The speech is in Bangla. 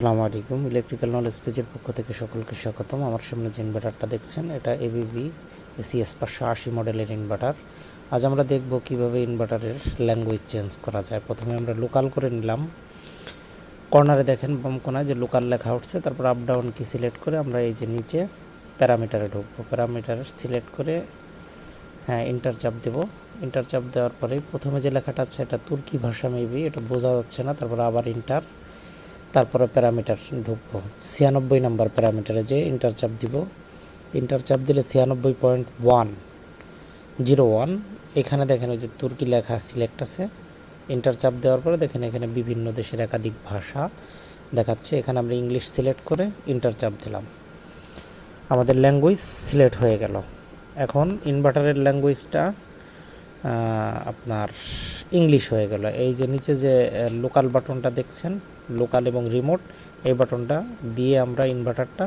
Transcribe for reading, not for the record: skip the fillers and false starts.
আসসালামু আলাইকুম। ইলেকট্রিক্যাল নলেজ পেজের পক্ষ থেকে সকলকে স্বাগতম। আমার সামনে যে ইনভার্টারটা দেখছেন এটা এবিবি এসিএস 580 মডেলের ইনভার্টার। আজ আমরা দেখব কিভাবে ইনভার্টারের ল্যাঙ্গুয়েজ চেঞ্জ করা যায়। প্রথমে আমরা লোকাল করে নিলাম। কর্নারে দেখেন বাম কোনায় যে লোকাল লেখা উঠছে, তারপর আপ ডাউন কি সিলেক্ট করে আমরা এই যে নিচে প্যারামিটারে ঢুকবো। প্যারামিটার সিলেক্ট করে ইন্টার চাপ দেব। ইন্টার চাপ দেওয়ার পরে প্রথমে যে লেখাটা আছে এটা তুর্কি ভাষা, মেবি এটা বোঝা যাচ্ছে না। তারপর আবার ইন্টার, তারপরে প্যারামিটার ঢুকবো। 96 নাম্বার প্যারামিটারে যে ইন্টার চাপ দিব। ইন্টার চাপ দিলে 96.101 এখানে দেখেন ওই যে তুর্কি লেখা সিলেক্ট আছে। ইন্টার চাপ দেওয়ার পরে দেখেন এখানে বিভিন্ন দেশের একাধিক ভাষা দেখাচ্ছে। এখানে আমরা ইংলিশ সিলেক্ট করে ইন্টার চাপ দিলাম, আমাদের ল্যাঙ্গুয়েজ সিলেক্ট হয়ে গেল। এখন ইনভার্টারের ল্যাঙ্গুয়েজটা আপনার ইংলিশ হয়ে গেল। এই যে নিচে যে লোকাল বাটনটা দেখছেন, লোকাল এবং রিমোট, এই বাটনটা দিয়ে আমরা ইনভার্টারটা